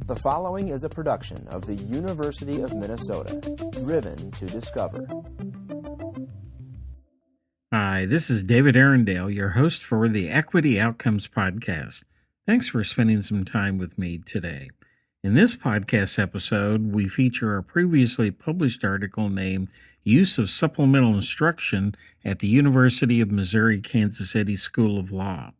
The following is a production of the University of Minnesota, driven to discover. Hi, this is David Arundel, your host for the Equity Outcomes Podcast. Thanks for spending some time with me today. In this podcast episode, we feature a previously published article named Use of Supplemental Instruction at the University of Missouri-Kansas City School of Law.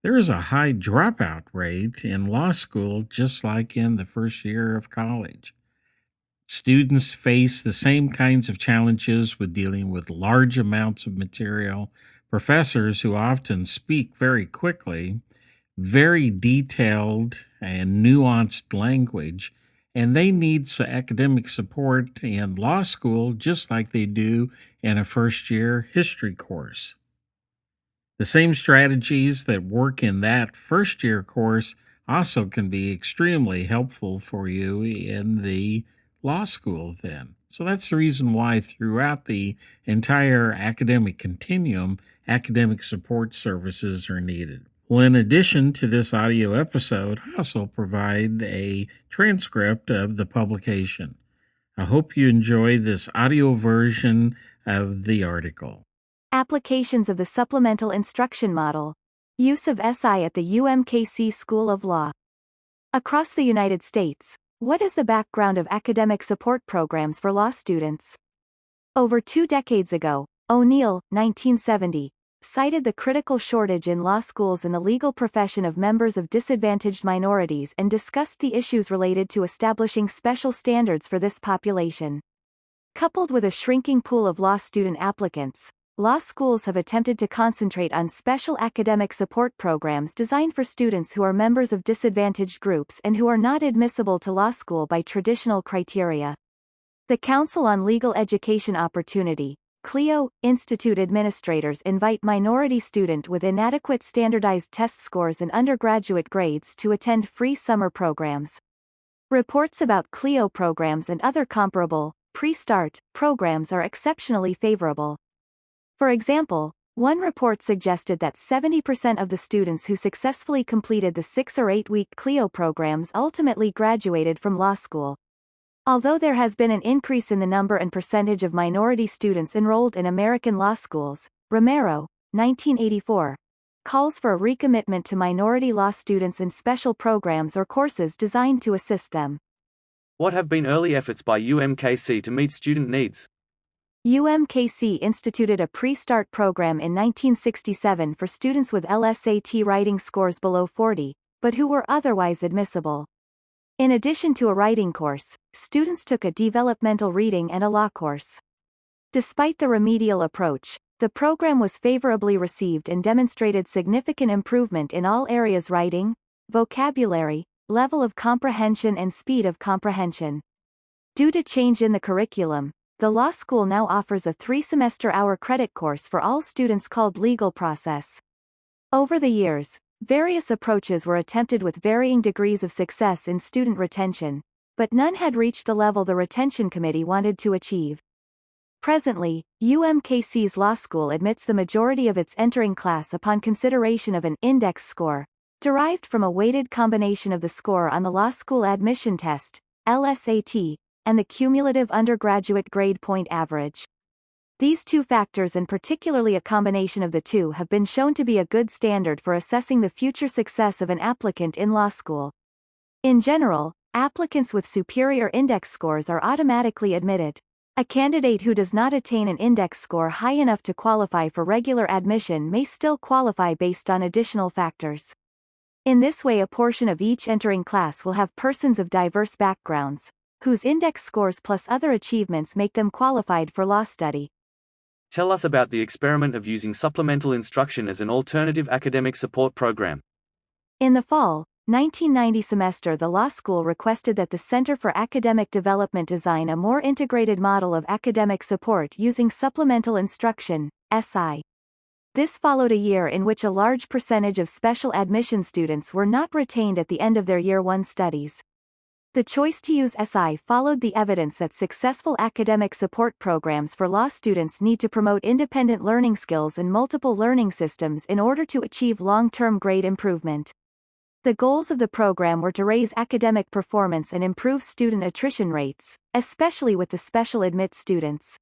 There is a high dropout rate in law school, just like in the first year of college. Students face the same kinds of challenges with dealing with large amounts of material, professors who often speak very quickly, very detailed and nuanced language, and they need academic support in law school just like they do in a first-year history course. The same strategies that work in that first-year course also can be extremely helpful for you in the law school then. So that's the reason why throughout the entire academic continuum, academic support services are needed. Well, in addition to this audio episode, I also provide a transcript of the publication. I hope you enjoy this audio version of the article. Applications of the Supplemental Instruction Model. Use of SI at the UMKC School of Law. Across the United States, what is the background of academic support programs for law students? Over 2 decades ago, O'Neill, 1970, cited the critical shortage in law schools in the legal profession of members of disadvantaged minorities and discussed the issues related to establishing special standards for this population. Coupled with a shrinking pool of law student applicants, law schools have attempted to concentrate on special academic support programs designed for students who are members of disadvantaged groups and who are not admissible to law school by traditional criteria. The Council on Legal Education Opportunity, CLEO, Institute administrators invite minority student with inadequate standardized test scores and undergraduate grades to attend free summer programs. Reports about CLEO programs and other comparable, pre-start, programs are exceptionally favorable. For example, one report suggested that 70% of the students who successfully completed the 6 or 8 week CLEO programs ultimately graduated from law school. Although there has been an increase in the number and percentage of minority students enrolled in American law schools, Romero, 1984, calls for a recommitment to minority law students in special programs or courses designed to assist them. What have been early efforts by UMKC to meet student needs? UMKC instituted a pre-start program in 1967 for students with LSAT writing scores below 40, but who were otherwise admissible. In addition to a writing course, students took a developmental reading and a law course. Despite the remedial approach, the program was favorably received and demonstrated significant improvement in all areas: writing, vocabulary, level of comprehension and speed of comprehension. Due to change in the curriculum, the law school now offers a 3-semester hour credit course for all students called Legal Process. Over the years, various approaches were attempted with varying degrees of success in student retention, but none had reached the level the retention committee wanted to achieve. Presently, UMKC's law school admits the majority of its entering class upon consideration of an index score, derived from a weighted combination of the score on the law school admission test, LSAT, and the cumulative undergraduate grade point average. These two factors, and particularly a combination of the two, have been shown to be a good standard for assessing the future success of an applicant in law school. In general, applicants with superior index scores are automatically admitted. A candidate who does not attain an index score high enough to qualify for regular admission may still qualify based on additional factors. In this way, a portion of each entering class will have persons of diverse backgrounds, whose index scores plus other achievements make them qualified for law study. Tell us about the experiment of using supplemental instruction as an alternative academic support program. In the fall 1990 semester, the law school requested that the Center for Academic Development design a more integrated model of academic support using supplemental instruction, SI. This followed a year in which a large percentage of special admission students were not retained at the end of their Year 1 studies. The choice to use SI followed the evidence that successful academic support programs for law students need to promote independent learning skills and multiple learning systems in order to achieve long-term grade improvement. The goals of the program were to raise academic performance and improve student attrition rates, especially with the special admit students.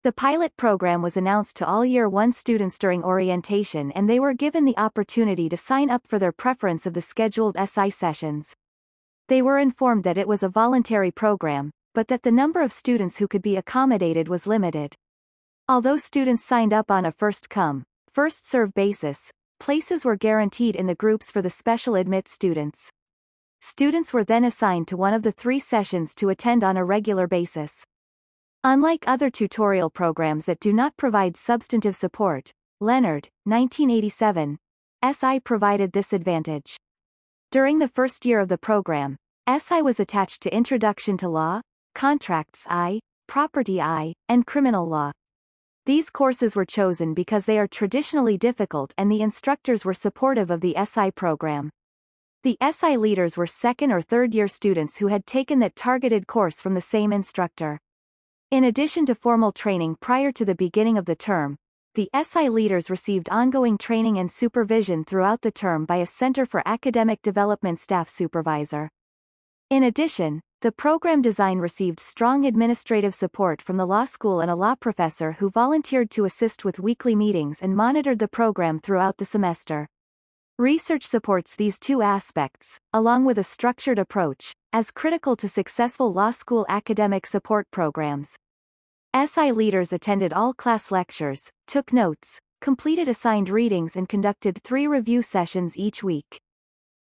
The pilot program was announced to all Year 1 students during orientation, and they were given the opportunity to sign up for their preference of the scheduled SI sessions. They were informed that it was a voluntary program, but that the number of students who could be accommodated was limited. Although students signed up on a first-come, first-served basis, places were guaranteed in the groups for the special admit students. Students were then assigned to one of the 3 sessions to attend on a regular basis. Unlike other tutorial programs that do not provide substantive support, Leonard, 1987, SI provided this advantage. During the first year of the program, SI was attached to Introduction to Law, Contracts I, Property I, and Criminal Law. These courses were chosen because they are traditionally difficult and the instructors were supportive of the SI program. The SI leaders were second or third year students who had taken that targeted course from the same instructor. In addition to formal training prior to the beginning of the term, the SI leaders received ongoing training and supervision throughout the term by a Center for Academic Development staff supervisor. In addition, the program design received strong administrative support from the law school and a law professor who volunteered to assist with weekly meetings and monitored the program throughout the semester. Research supports these 2 aspects, along with a structured approach, as critical to successful law school academic support programs. SI leaders attended all class lectures, took notes, completed assigned readings and conducted 3 review sessions each week.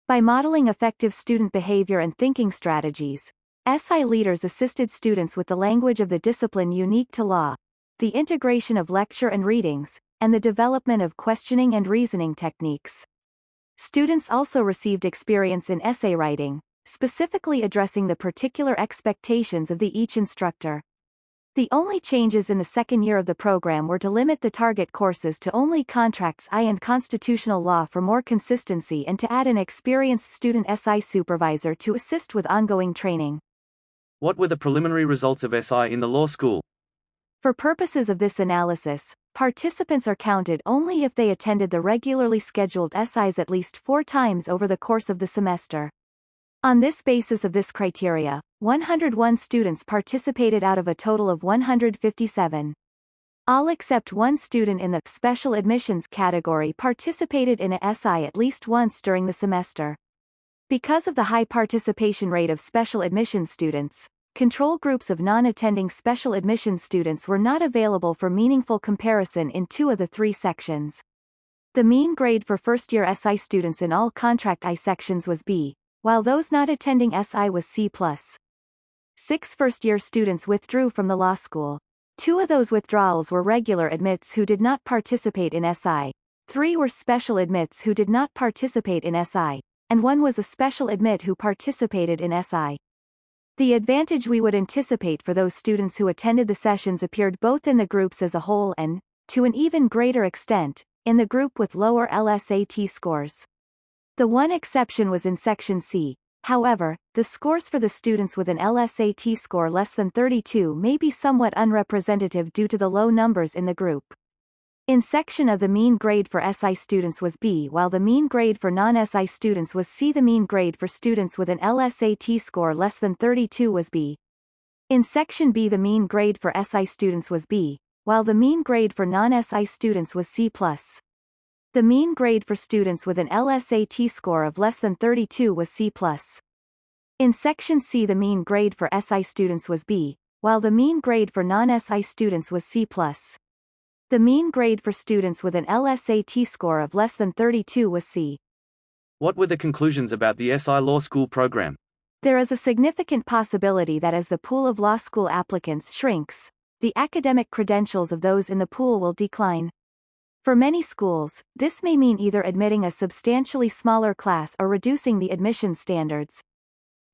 By modeling effective student behavior and thinking strategies, SI leaders assisted students with the language of the discipline unique to law, the integration of lecture and readings, and the development of questioning and reasoning techniques. Students also received experience in essay writing, specifically addressing the particular expectations of each instructor. The only changes in the second year of the program were to limit the target courses to only Contracts I and Constitutional Law for more consistency and to add an experienced student SI supervisor to assist with ongoing training. What were the preliminary results of SI in the law school? For purposes of this analysis, participants are counted only if they attended the regularly scheduled SIs at least 4 times over the course of the semester. On this basis of this criteria, 101 students participated out of a total of 157. All except 1 student in the special admissions category participated in a SI at least once during the semester. Because of the high participation rate of special admissions students, control groups of non-attending special admissions students were not available for meaningful comparison in 2 of the 3 sections. The mean grade for first-year SI students in all Contract I sections was B, while those not attending SI was C+. 6 first-year students withdrew from the law school. 2 of those withdrawals were regular admits who did not participate in SI, 3 were special admits who did not participate in SI, and 1 was a special admit who participated in SI. The advantage we would anticipate for those students who attended the sessions appeared both in the groups as a whole and, to an even greater extent, in the group with lower LSAT scores. The one exception was in Section C. However, the scores for the students with an LSAT score less than 32 may be somewhat unrepresentative due to the low numbers in the group. In section A, the mean grade for SI students was B, while the mean grade for non-SI students was C. The mean grade for students with an LSAT score less than 32 was B. In section B, the mean grade for SI students was B, while the mean grade for non-SI students was C+. The mean grade for students with an LSAT score of less than 32 was C+. In section C, the mean grade for SI students was B, while the mean grade for non-SI students was C+. The mean grade for students with an LSAT score of less than 32 was C. What were the conclusions about the SI Law School program? There is a significant possibility that as the pool of law school applicants shrinks, the academic credentials of those in the pool will decline. For many schools, this may mean either admitting a substantially smaller class or reducing the admission standards.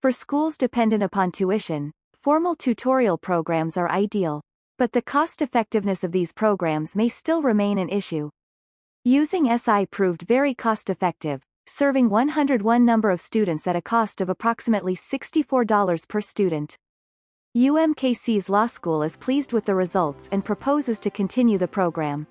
For schools dependent upon tuition, formal tutorial programs are ideal, but the cost-effectiveness of these programs may still remain an issue. Using SI proved very cost-effective, serving 101 number of students at a cost of approximately $64 per student. UMKC's law school is pleased with the results and proposes to continue the program.